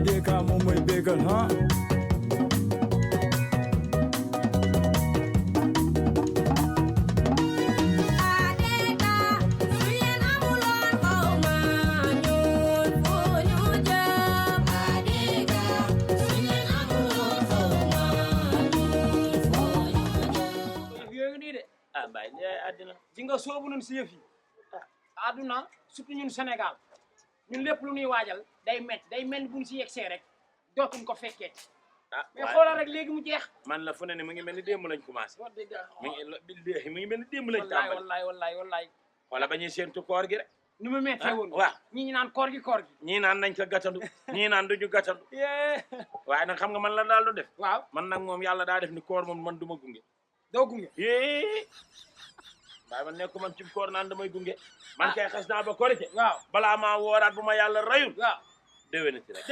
Adeka moom mooy bégal ha Baay li àddina ji nga soobu nañ si yëf yi àdduna surtout ñun Sénégal ñun lépp lu ñuy waajal day métti day mel buñ si yegsee rek dootuñ ko fekkee mais xoolal rek léegi mu jeex man la fu ne mu ngi mel ni démb lañ commencé mu ngi mel ni démb lañ tàmbali wallaay wala ba ñuy séentu koor gi rek ni mu méttee woon waaw ñi naan koor gi ñii naan nañ ko gàttandu ñii naan duñu gàttandu waaye nag xam nga man la daal du def waaw man nag moom yàlla daa def ni koor moom man du ma gunge doo gunge waaye man nekku man ci koor naan damay gunge man kay xas naa ba korite waaw balaa maa wooraat bu ma yàlla rayul waaw déwénati rek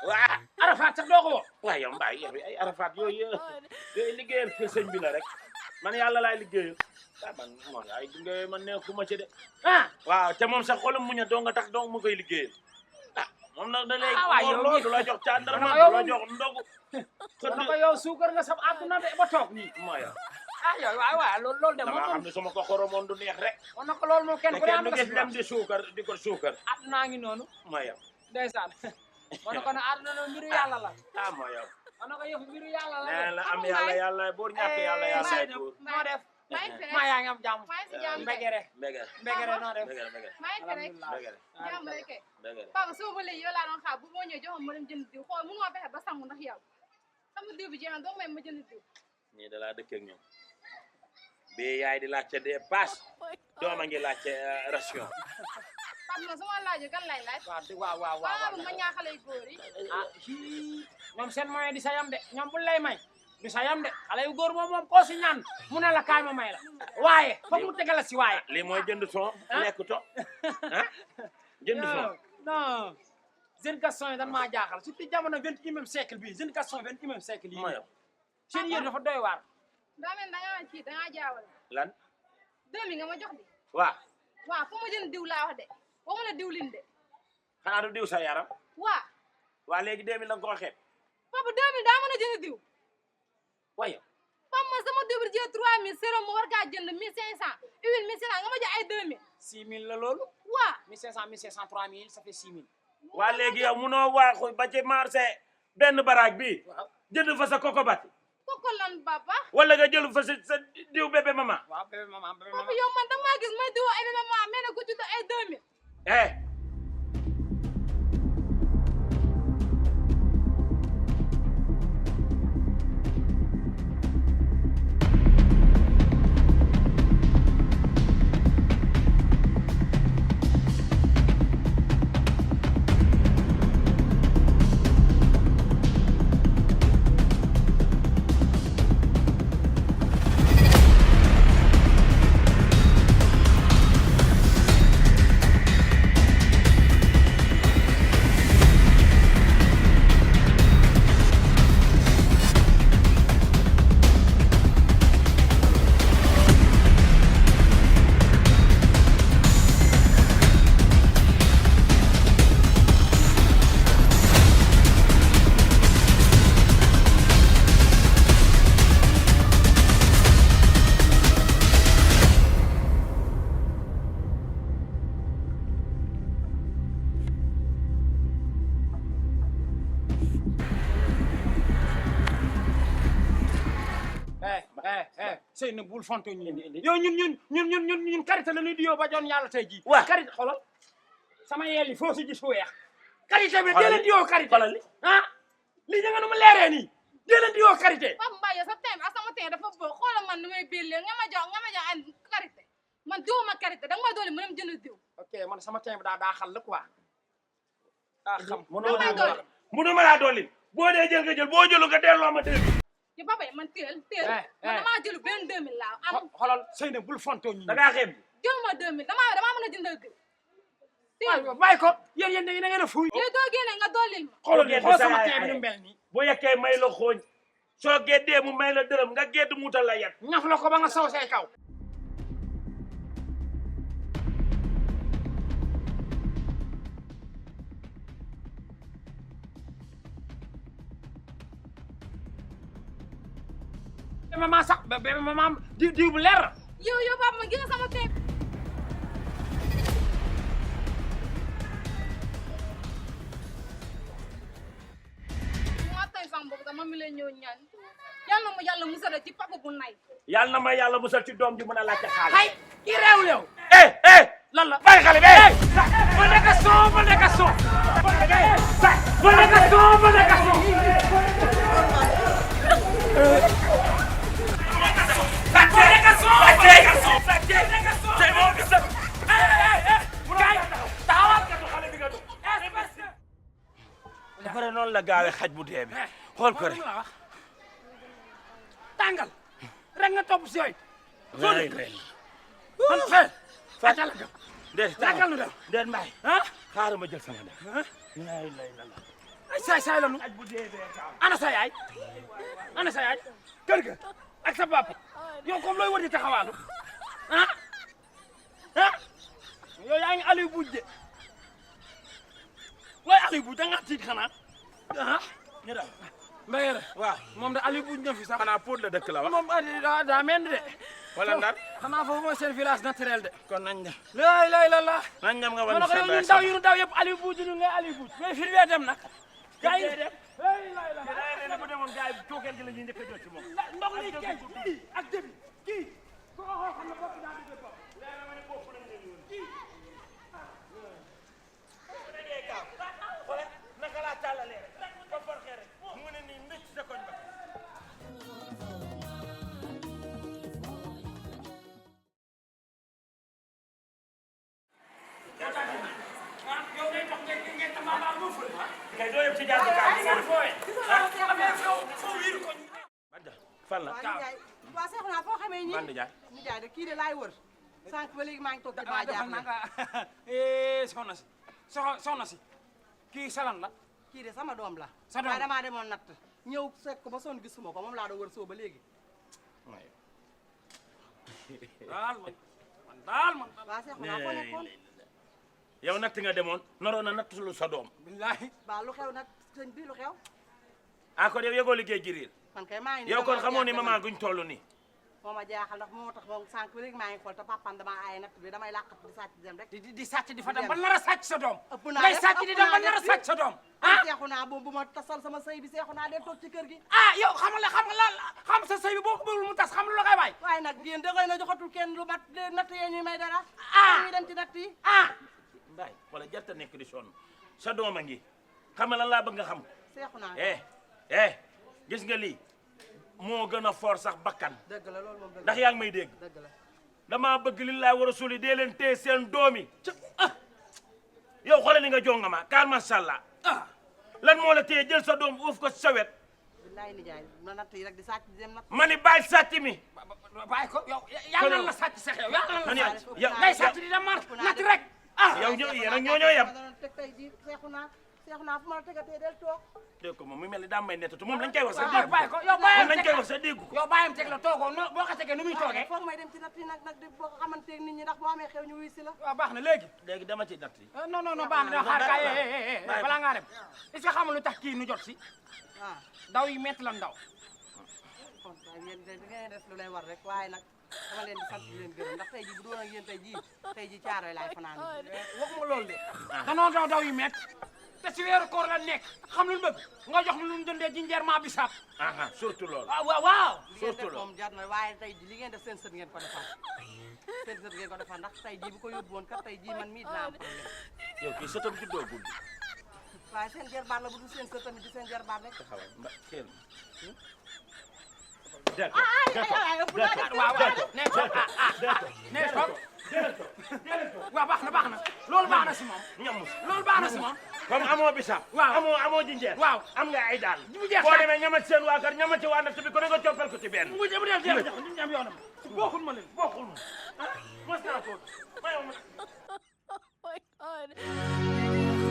waaw Arafat sax doo ko woo waaye yow mbaay yow ay Arafat yooyu liggéeyal fi sëñ bi la rek man yàlla laay liggéeyal man moom ay gunge man nekkuma ci de waaw te moom sax xolam muña doo nga tax doo mu koy liggéeyal moom nag da lay loolu du la jox càndarma du la jox ndogu na ko yow suukar nga sab àdduna de ba toog nii mooy yow waaw loolu de dama xam ne su ma ko xoromoon du neex rek on na ko loolu moom kenn ku ne am nga gis dem di suukar di ko suukar àdduna ngi noonu mooy yow ndeysaan on na ko ne àdduna noonu mbiru yàlla la mooy yow on na ko yëf mbiru yàlla la nee la am yàlla buur ñàkk yàlla buur noo def maa yaa ngi am jàmm mbegere noo def mbegere papa soo ba léegi yow laa doon xaar bu moo ñëw joxoon ma dem jënd diw xool mënu ma fexe ba sangu ndax yow sama diw bi jeex na doo may ma jënd diw ñii da laa dëkk ak ñoom bii yaay di laajte des pass doom a ngi laajte ration papa ma sama laajee kan lay laaj waaw ma ñaaxale góor yi ñoom seen moyen di sayam de ñoom bu lay may du sayam de xale yu góor moom koo si ñaan mu ne la kaay ma may la waaye foog mu tegal si waaye lii mooy jënd son lekk to jënd son non jeune garçon yi dan maa jaaxal surtout jamono 21e siècle bi jeune garçon 21e siècle yi seen yéen dafa doy waar daa mel dangaa jaawale lan 2000 nga ma jox di waaw fu ma jënd diw laa wax de waxuma la diwlin de xanaa du diw sa yaram waa léegi 2000 la nga ko xeeb papa 2000 daa mën a jënd diw waaye papa ma sama diw bi jël 3000 sérum mu war kaa jënd 1500 huile 1500 nga ma jox ay 2000 6000 la loolu 1500 1500 3000 ça fait 6000 waa léegi yow munoo waaxu ba ci marché benn baraag bi jënd fa sa koko bati koko lan papa wala nga jël fa sa diw bébé mama bébé mama papa yow man danga maa gis may diw ay bébé mama mais ne ko jënd ay 2000 sëy na bul fonto ñu yow ñun karité la ñuy diyoo ba joon yàlla tey jii karité xoolal sama yeel yi foo si gis fu weex karité bi dee leen diyoo karité lii da nga nu mu leeree nii dee leen diyoo karité papa Mbaye sa teem ak sama teem dafa bëgg xoolal man nu may billee nga ma jox ay karité man diwuma karité danga may doole mu dem jënd diw ok man sama teem daa xal la quoi xam mënu ma laa doolin boo dee jël nga jël boo jëlu nga delloo ma dee ci papa man teel man damaa jël benn 2000 laa am xoolal sëy na bul fonto ñu da ngaa xeeb jël ma 2000 damaa mën a jëndal diw bàyyi ko yéen da ngeen a fuuy yow doo génne nga doolil ma xool sama teem ni mel nii bu yekkee may la xooñ soo geddee mu may la dërëm nga gedd mutal la yet ñaf la ko ba nga saw say kaw maman sax bébé maman diw bu leer. yow papa man gis nga sama tey. maa tey sama bopp dama mi lay ñëw ñaan yàlla ma yàlla musal ci papa bu nay. yàlla na ma yàlla musal ci doom ji mën a laajte xaalis. ay ki réew lew. lan la bàyyi xale bi. ba nekk son. ba nekk son. après noonu la gaawee xaj bu dee bi xool ko rek. tàngal rek nga topp si yooyu. lay lay man Fatal la déet ragal nu dem déet mbaay xaaral ma jël sama def lay lay la ay saay la nu xaj bu dee bee gaaw. ana sa yaay kër ga ak sa papa yow comme looy war di taxawaalu yow yaa ngi Aliou Buj de looy Aliou Buj da nga tiit xanaa ñu daw Mbaye la waaw moom da Aliou Buj na fi sax xanaa Pout la dëkk la wax moom daa mel ni de wala Ndar xanaa foofu mooy seen village naturel de kon nañ dem lay la nañ dem nga ma wan ne ko yow ñun daw yu nu daw yëpp Aliou Buj ñu ngay Aliou Buj mais fi dee dem nag gars yi dem bu demoon gars yi cookeel gi la ñuy njëkk a jot ci moom ndox li kii ak débit kii ko xool xam ne bopp daa di bopp naka laa tàllalee rek ba forxee rek mu ne nii mbécc sa koñ ba kay doo yëpp ci jaar fan la waaw Seexu naa foo xamee ñi Bande Jaay ñu jaay de kii de laay wër sànq ba léegi maa ngi toog di ba jaar na soxna si kii salan la kii de sama doom la sa doom waaye damaa demoon natt ñëw fekk ko ba sonn gisuma ko moom laa doon wër soo ba léegi daal man waaw Seexu naa foo nekkoon yow natt nga demoon naroon na natt lu sa doom billahi waaw lu xew nag sëñ bi lu xew ah kon yow yëgoo liggéey gi riir man kay maa ngi yow kon xamoo ni maman guñ toll nii moo ma jaaxal ndax moo tax moom sànq ba léegi maa ngi xool te papaam damaa aaye natt bi damay làqat di sàcc dem rek di sàcc di fa dem ba nar a sàcc sa doom ëpp naa ngay def sàcc di dem ba nar a sàcc sa doom Seexu naa boobu bu ma tasal sama sëy bi Seexu naa dem toog ci kër gi yow xam sa sëy bi boo ko bëggul mu tas xam lu la koy bàyyi waaye nag yéen da ngay na joxatul kenn lu mat natt yee ñuy may dara ñuy dem ci natt yi mbaay wala jarta nekk di sonn sa doom a ngi xam nga lan laa bëgg nga xam Seexu naa gis nga lii moo gën a fort sax bakkan dëgg la loolu moom dëgg ndax yaa ngi may dégg dëgg la damaa bëgg li laa war a suuli dee leen téye seen doom yi yow xoolal ni nga jonga ma car macha allah lan moo la téye jël sa doom uuf ko sa wet billaay nijaay na natt yi rek di sàcc di dem natt ma ni bàyyi sàcc mi bàyyi ko yow yàlla la sàcc sax yow yàlla la sàcc yow ngay sàcc di dem mar natt rek yow yéen ak ñoo yem teg tey ji Seexu naa fu ma la tegatee del toog dégg ko moom mu mel ni daa may nettatu moom lañ koy wax sa dégg bàyyi ko yow moom lañ koy wax sa dégg ko yow bàyyam teg la toogoo boo ko tegee nu muy toogee foog may dem ci natt yi nag di boo ko xamanteeg nit ñi ndax boo amee xew ñu wuy si la waaw baax na léegi dama ci natt yi non baax na xaar kaay balaa ngaa dem est-ce que xam lu tax kii nu jot si daw yi métti lan daw kon yéen da ngeen def lu leen war rek waaye nag dama leen di sant di leen gërëm ndax tey ji bu doon ak yéen tey ji caaroy laay fanaan waxuma loolu de danoo daw yu métti te si weeru koor la nekk xam lu bëgg nga jox lu ñu jëndee jinjeer maa bi saab surtout loolu waaw li ngeen def moom jar na waaye tey ji li ngeen def seen sët ngeen ko defar seen sët ngeen ko defar ndax tey ji bu ko yóbbu woon kat tey ji man mii dinaa am problème yow kii sëtam juddoo guddi waaye seen jarbaat la bu dul seen sët tamit di seen jarbaat rek taxawal mba kenn waaw baax na loolu baax na si moom loolu baax na si moom comme amoo bisaab amoo jinjeer waaw am nga ay daal bu jeex boo demee ñamat seen waa kër ñamat ci waa natt bi ko ne nga coppal ko ci benn mu dem jeex yoonam bokkul ma leen bokkul ma mos naa ko mayow ma Oh my God.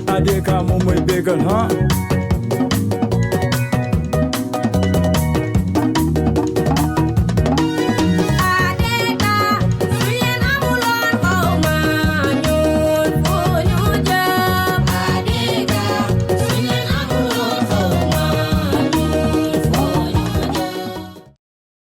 Adeka mo may bégal, huh?